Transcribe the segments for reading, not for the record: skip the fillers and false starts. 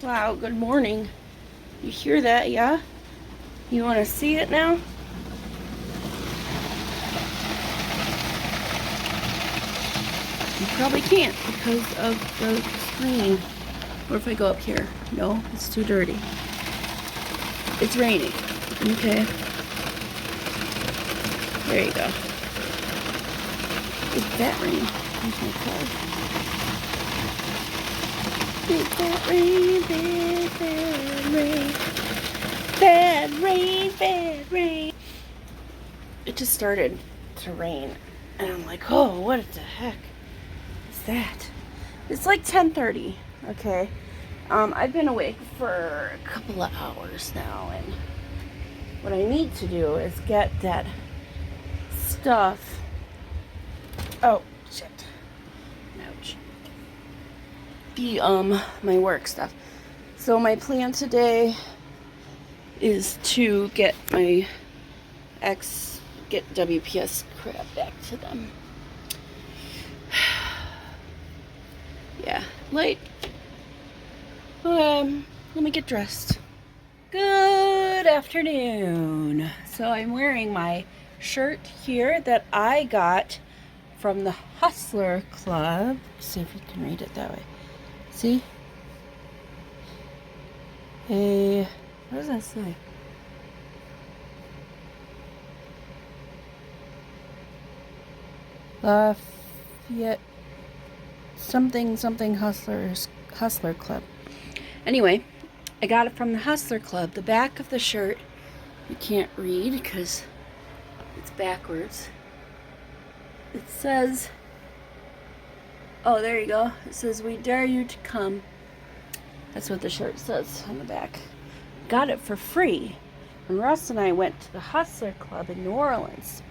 Wow, good morning. You hear that, yeah? You want to see it now? You probably can't because of the screen. Or if I go up here. No, it's too dirty. It's raining. Okay. There you go. It's that rain. Here's my car. It's that rain, bad rain. Bad rain, bad rain. It just started to rain. And I'm like, oh, what the heck is that? It's like 10:30, okay? I've been awake for a couple of hours now, and what I need to do is get that stuff. Oh, shit. Ouch. My work stuff. So my plan today is to get get WPS crap back to them. Yeah, late. Let me get dressed. Good afternoon. So I'm wearing my shirt here that I got from the Hustler Club. See if you can read it that way. See? Hey, what does that say? Lafayette something Hustler Club. Anyway, I got it from the Hustler Club. The back of the shirt you can't read because it's backwards. It says, oh, there you go. It says, "We dare you to come." That's what the shirt says on the back. Got it for free when Russ and I went to the Hustler Club in New Orleans.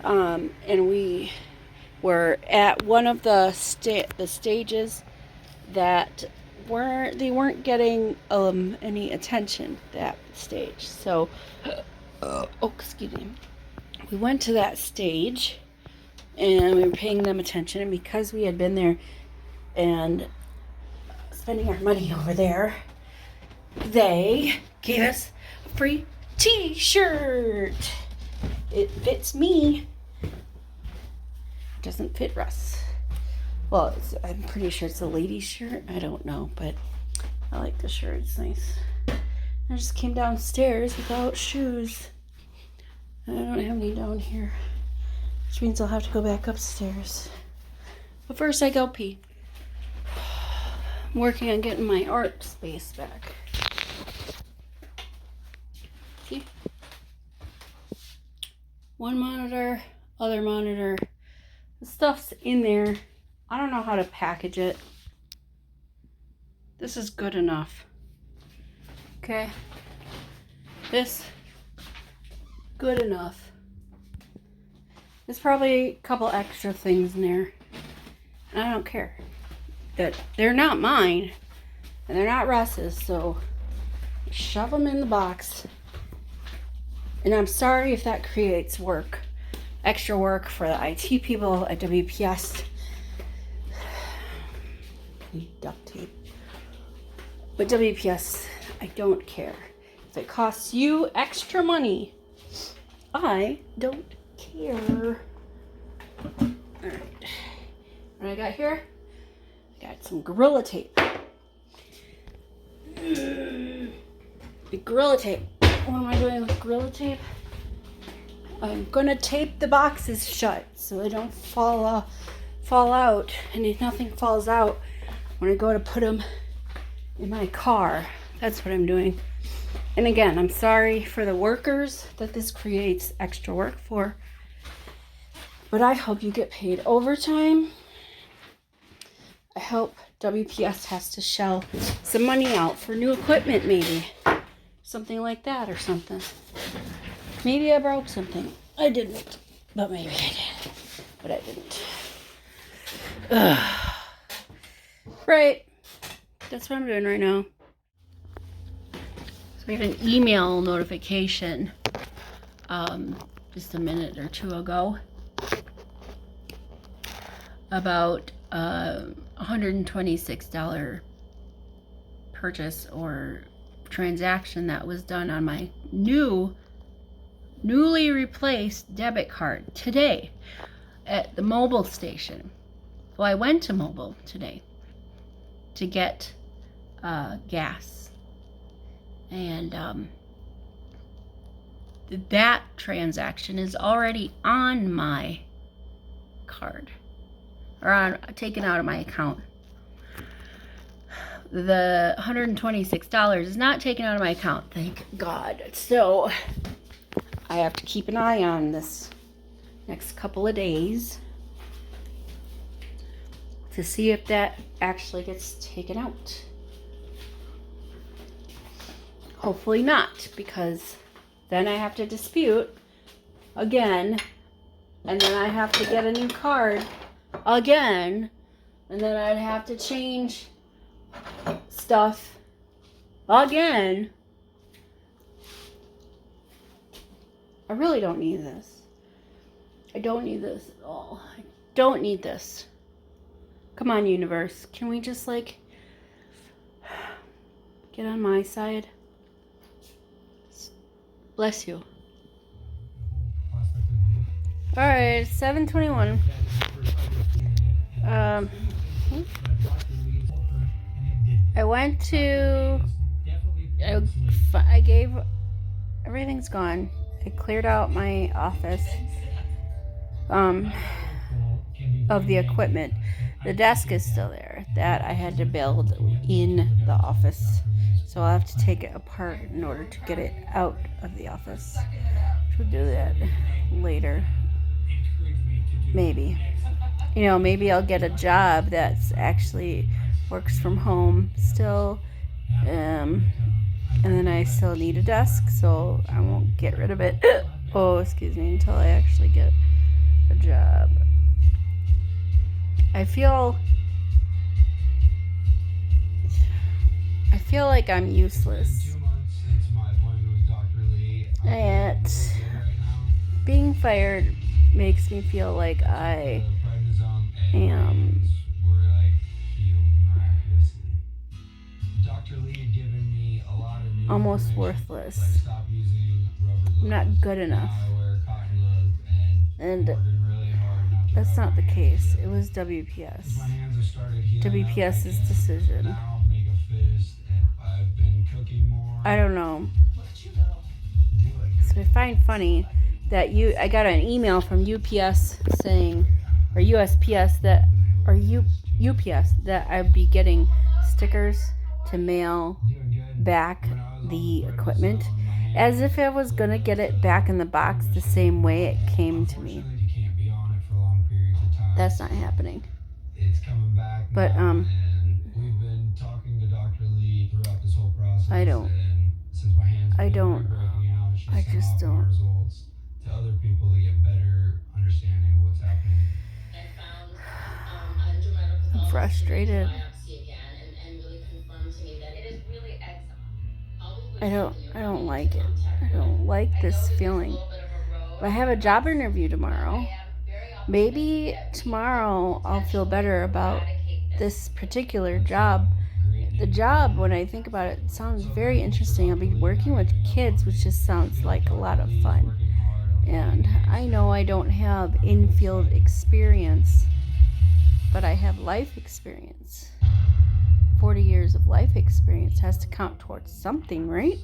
And we were at one of the stages that weren't getting any attention, that stage. So, excuse me. We went to that stage and we were paying them attention, and because we had been there and spending our money over there, they gave us a free t-shirt. It fits me. It doesn't fit Russ. Well, I'm pretty sure it's a lady's shirt. I don't know, but I like the shirt. It's nice. I just came downstairs without shoes. I don't have any down here, which means I'll have to go back upstairs. But first I go pee. I'm working on getting my art space back. See? One monitor, other monitor. The stuff's in there. I don't know how to package it. This is good enough. Okay. This, good enough. There's probably a couple extra things in there. And I don't care. That they're not mine. And they're not Russ's. So shove them in the box. And I'm sorry if that creates work. Extra work for the IT people at WPS. Need duct tape. But WPS, I don't care. If it costs you extra money, I don't care. Alright. What I got here? I got some Gorilla Tape. The Gorilla Tape. What am I doing with Gorilla Tape? I'm gonna tape the boxes shut so they don't fall out, and if nothing falls out when I go to put them in my car. That's what I'm doing. And again, I'm sorry for the workers that this creates extra work for, but I hope you get paid overtime. I hope WPS has to shell some money out for new equipment, maybe. Something like that or something. Maybe I broke something. I didn't. But maybe I did. But I didn't. Ugh. Right. That's what I'm doing right now. So we have an email notification just a minute or two ago about $126 purchase or transaction that was done on my newly replaced debit card today at the mobile station. So I went to mobile today to get gas, and that transaction is already on my card, or taken out of my account. The $126 is not taken out of my account, thank God. So I have to keep an eye on this next couple of days to see if that actually gets taken out. Hopefully not, because then I have to dispute again, and then I have to get a new card again, and then I'd have to change stuff again. I really don't need this. I don't need this at all. I don't need this. Come on, universe. Can we just like get on my side? Bless you. Alright, 7:21. I went to, I gave, everything's gone. I cleared out my office of the equipment. The desk is still there. That I had to build in the office. So I'll have to take it apart in order to get it out of the office. We'll do that later. Maybe. You know, maybe I'll get a job that's actually works from home still. And then I still need a desk, so I won't get rid of it. Oh, excuse me, until I actually get a job. I feel like I'm useless. And being fired makes me feel like I am almost worthless. I'm not good enough. And that's not the case. It was WPS. WPS's decision. I don't know. So I find funny that I got an email from UPS saying, or USPS that, or UPS that I'd be getting stickers to mail back the equipment, as if I was gonna get it back in the box the same way it came to me. That's not happening. But we've been talking to Dr. Lee throughout this whole process. I just don't. Results to other people to get better understanding of what's happening. I'm frustrated. I don't like it. I don't like this feeling. But I have a job interview tomorrow. Maybe tomorrow I'll feel better about this particular job. The job, when I think about it, sounds very interesting. I'll be working with kids, which just sounds like a lot of fun. And I know I don't have in-field experience, but I have life experience. 40 years of life experience has to count towards something, right?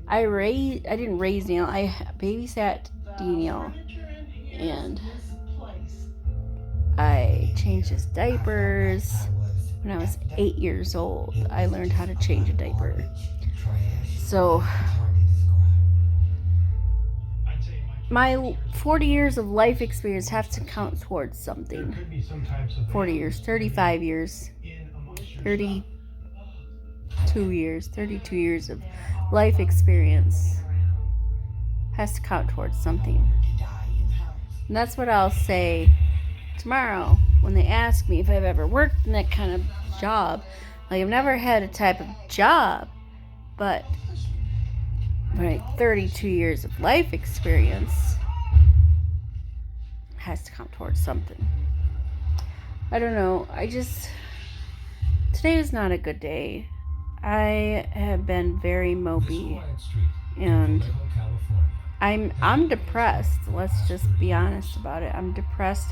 I didn't raise Neil. I babysat Daniel, and I changed his diapers. When I was 8 years old, I learned how to change a diaper. So my 40 years of life experience has to count towards something. 40 years, 35 years, 32 years of life experience has to count towards something. And that's what I'll say tomorrow when they ask me if I've ever worked in that kind of job. Like, I've never had a type of job, but my 32 years of life experience has to count towards something. I don't know. Today was not a good day. I have been very mopey, and I'm depressed. Let's just be honest about it. I'm depressed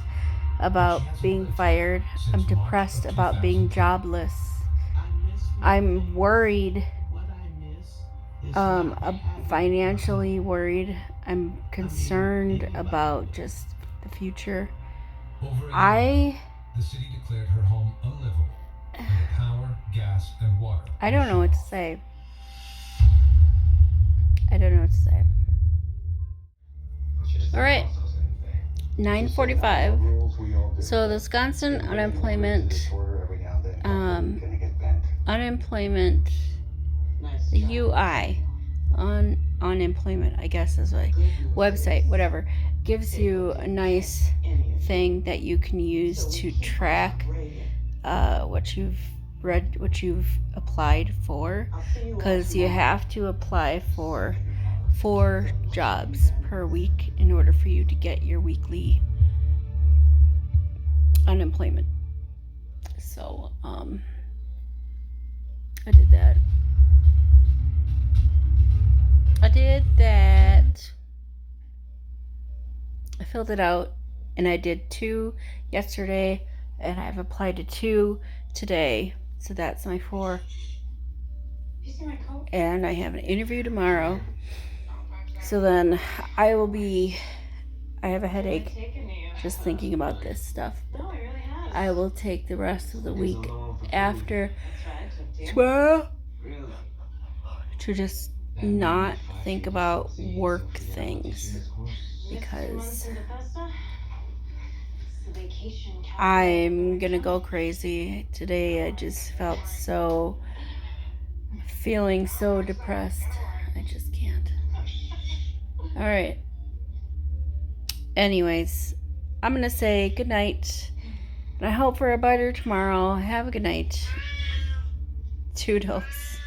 about being fired. I'm depressed about being jobless. I'm worried, financially worried. I'm concerned about just the future. The city declared her home unlivable under power, gas, and water. I don't know what to say. All right, 9:45. So the Wisconsin unemployment, the UI on unemployment, I guess is a website, whatever, gives you a nice thing that you can use to track what you've applied for, because you have to apply for 4 jobs per week in order for you to get your weekly unemployment. So I did that. I filled it out, and I did 2 yesterday, and I've applied to 2 today. So that's my 4. And I have an interview tomorrow. So then I have a headache just thinking about this stuff. I will take the rest of the week after tomorrow to just not think about work things, because I'm gonna go crazy. Today I just felt feeling so depressed. I just can't. Alright. Anyways, I'm gonna say good night, and I hope for a better tomorrow. Have a good night. Toodles.